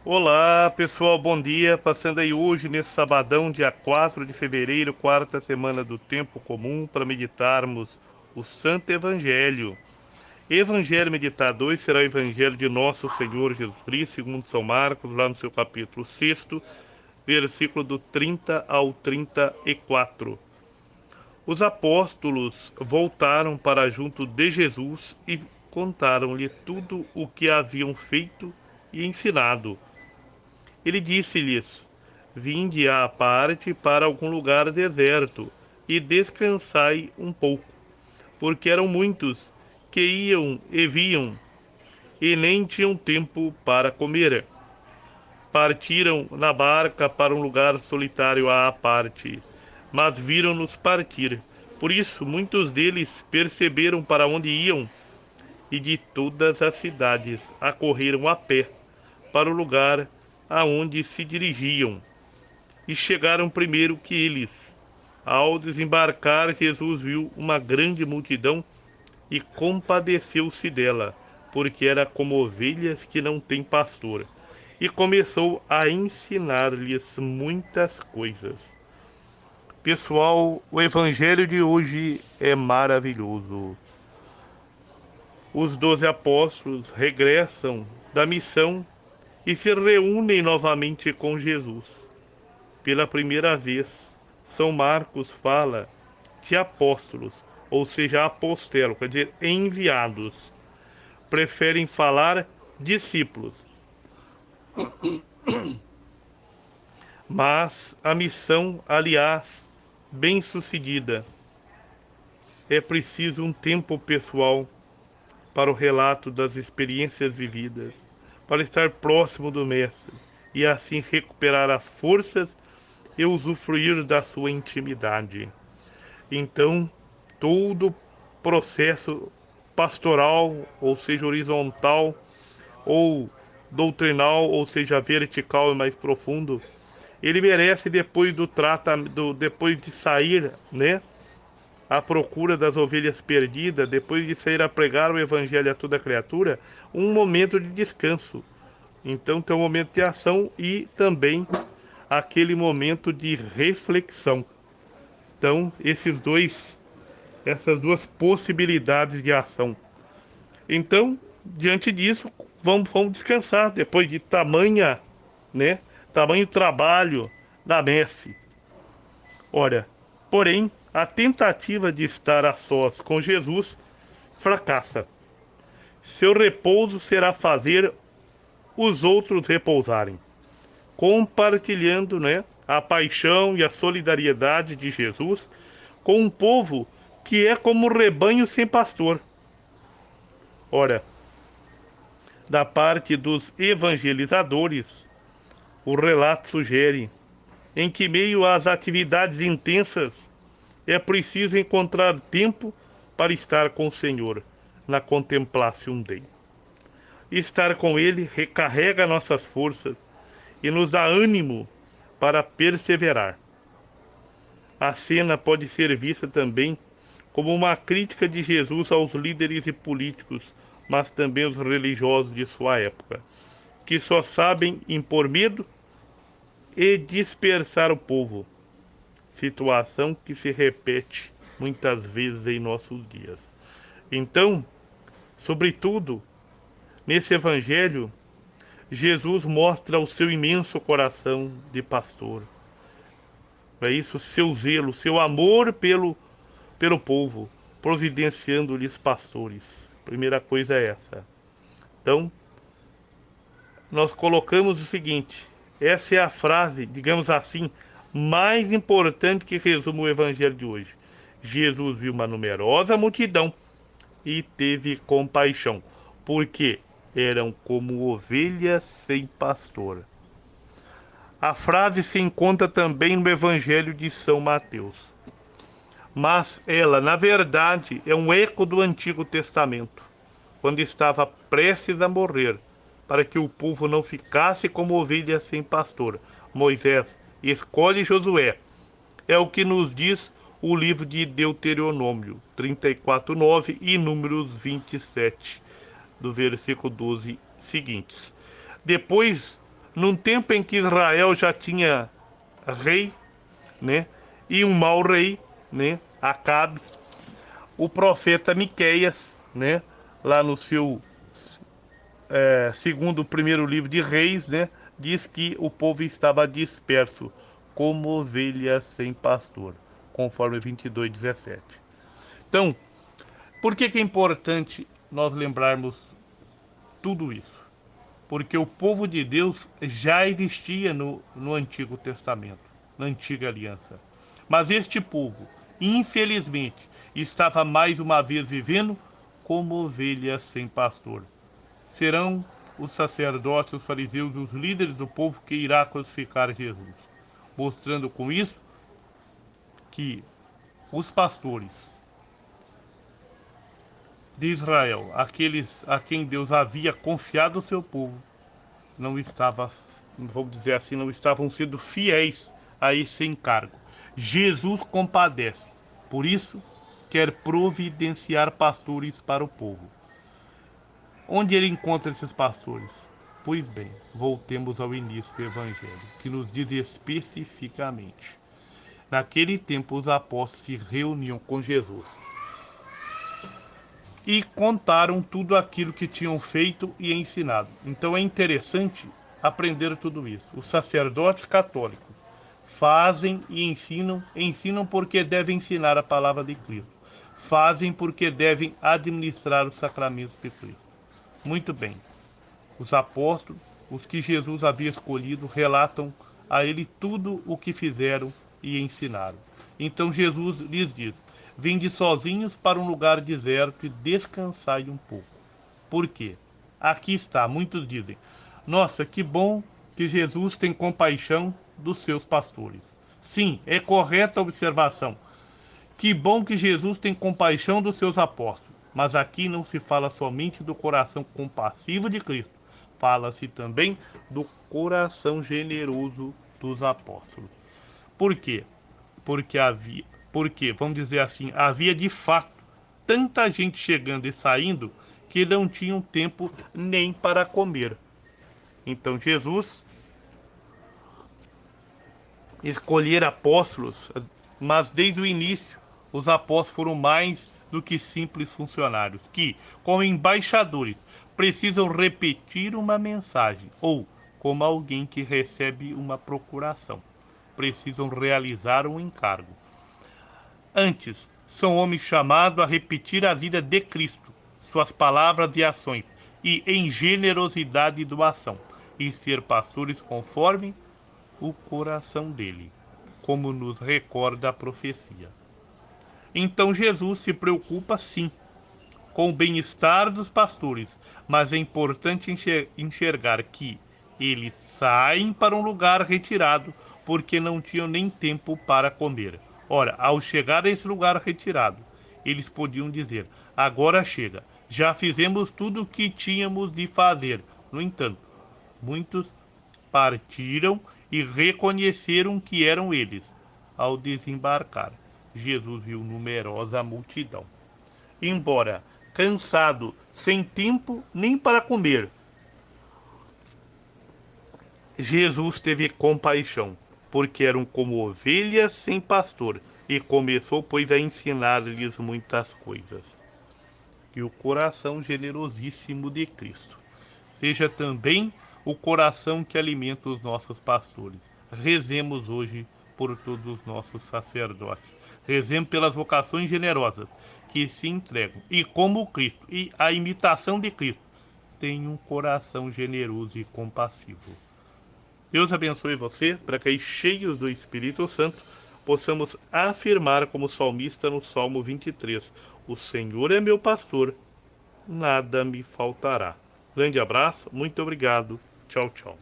Olá, pessoal, bom dia. Passando aí hoje, nesse sabadão, dia 4 de fevereiro, quarta semana do tempo comum, para meditarmos o Santo Evangelho. Evangelho meditado hoje será o Evangelho de Nosso Senhor Jesus Cristo, segundo São Marcos, lá no seu capítulo 6, versículo do 30 ao 34. Os apóstolos voltaram para junto de Jesus e contaram-lhe tudo o que haviam feito e ensinado. Ele disse-lhes: Vinde à parte para algum lugar deserto e descansai um pouco, porque eram muitos que iam e vinham e nem tinham tempo para comer. Partiram na barca para um lugar solitário à parte, mas viram-nos partir. Por isso, muitos deles perceberam para onde iam e de todas as cidades acorreram a pé para o lugar aonde se dirigiam e chegaram primeiro que eles. Ao desembarcar, Jesus viu uma grande multidão e compadeceu-se dela, porque era como ovelhas que não têm pastor, e começou a ensinar-lhes muitas coisas. Pessoal, o evangelho de hoje é maravilhoso. Os 12 apóstolos regressam da missão e se reúnem novamente com Jesus. Pela primeira vez, São Marcos fala de apóstolos, ou seja, apostelo, quer dizer, enviados. Preferem falar discípulos. Mas a missão, aliás, bem-sucedida, é preciso um tempo pessoal para o relato das experiências vividas, para estar próximo do Mestre e assim recuperar as forças e usufruir da sua intimidade. Então, todo processo pastoral, ou seja, horizontal, ou doutrinal, ou seja, vertical e mais profundo, ele merece depois de sair, né, à procura das ovelhas perdidas, depois de sair a pregar o evangelho a toda criatura, um momento de descanso. Então tem um momento de ação e também aquele momento de reflexão. Então, essas duas possibilidades de ação. Então, diante disso, vamos descansar depois de né, tamanho trabalho da messe. Ora, porém, a tentativa de estar a sós com Jesus fracassa. Seu repouso será fazer os outros repousarem, compartilhando, né, a paixão e a solidariedade de Jesus com um povo que é como um rebanho sem pastor. Ora, da parte dos evangelizadores, o relato sugere em que, meio às atividades intensas, é preciso encontrar tempo para estar com o Senhor, na contemplação dele. Estar com ele recarrega nossas forças e nos dá ânimo para perseverar. A cena pode ser vista também como uma crítica de Jesus aos líderes e políticos, mas também aos religiosos de sua época, que só sabem impor medo e dispersar o povo, situação que se repete muitas vezes em nossos dias. Então, sobretudo, nesse evangelho, Jesus mostra o seu imenso coração de pastor. É isso, seu zelo, seu amor pelo povo, providenciando-lhes pastores. Primeira coisa é essa. Então, nós colocamos o seguinte: essa é a frase, digamos assim, mais importante que resume o evangelho de hoje. Jesus viu uma numerosa multidão e teve compaixão, porque eram como ovelhas sem pastor. A frase se encontra também no evangelho de São Mateus, mas ela, na verdade, é um eco do Antigo Testamento, quando estava prestes a morrer, para que o povo não ficasse como ovelhas sem pastor. Moisés escolhe Josué. É o que nos diz o livro de Deuteronômio 34:9 e Números 27, do versículo 12 seguintes. Depois num tempo em que Israel já tinha rei, né? E um mau rei, né? Acabe, o profeta Miqueias, né? Lá no seu segundo o primeiro livro de Reis, né? Diz que o povo estava disperso, como ovelhas sem pastor, conforme 22:17. Então, por que é importante nós lembrarmos tudo isso? Porque o povo de Deus já existia no Antigo Testamento, na Antiga Aliança. Mas este povo, infelizmente, estava mais uma vez vivendo como ovelhas sem pastor. Serão os sacerdotes, os fariseus, os líderes do povo que irá crucificar Jesus, mostrando com isso que os pastores de Israel, aqueles a quem Deus havia confiado o seu povo, não estava, vamos dizer assim, não estavam sendo fiéis a esse encargo. Jesus compadece. Por isso, quer providenciar pastores para o povo. Onde ele encontra esses pastores? Pois bem, voltemos ao início do Evangelho, que nos diz especificamente. Naquele tempo, os apóstolos se reuniam com Jesus e contaram tudo aquilo que tinham feito e ensinado. Então é interessante aprender tudo isso. Os sacerdotes católicos fazem e ensinam porque devem ensinar a palavra de Cristo. Fazem porque devem administrar os sacramentos de Cristo. Muito bem. Os apóstolos, os que Jesus havia escolhido, relatam a ele tudo o que fizeram e ensinaram. Então Jesus lhes diz: vinde sozinhos para um lugar deserto e descansai um pouco. Por quê? Aqui está, muitos dizem: nossa, que bom que Jesus tem compaixão dos seus pastores. Sim, é correta a observação. Que bom que Jesus tem compaixão dos seus apóstolos. Mas aqui não se fala somente do coração compassivo de Cristo. Fala-se também do coração generoso dos apóstolos. Por quê? Porque, vamos dizer assim, havia de fato tanta gente chegando e saindo que não tinham tempo nem para comer. Então Jesus escolher apóstolos, mas desde o início os apóstolos foram mais do que simples funcionários que, como embaixadores, precisam repetir uma mensagem ou, como alguém que recebe uma procuração, precisam realizar um encargo. Antes, são homens chamados a repetir a vida de Cristo, suas palavras e ações, e em generosidade e doação, e ser pastores conforme o coração dele, como nos recorda a profecia. Então Jesus se preocupa sim com o bem-estar dos pastores, mas é importante enxergar que eles saem para um lugar retirado porque não tinham nem tempo para comer. Ora, ao chegar a esse lugar retirado, eles podiam dizer: agora chega, já fizemos tudo o que tínhamos de fazer. No entanto, muitos partiram e reconheceram que eram eles. Ao desembarcar, Jesus viu numerosa multidão. Embora cansado, sem tempo nem para comer, Jesus teve compaixão, porque eram como ovelhas sem pastor, e começou, pois, a ensinar-lhes muitas coisas. E o coração generosíssimo de Cristo seja também o coração que alimenta os nossos pastores. Rezemos hoje por todos os nossos sacerdotes. Rezemos pelas vocações generosas que se entregam. E como Cristo, e a imitação de Cristo, tem um coração generoso e compassivo. Deus abençoe você, para que, cheios do Espírito Santo, possamos afirmar como salmista no Salmo 23: o Senhor é meu pastor, nada me faltará. Grande abraço, muito obrigado. Tchau, tchau.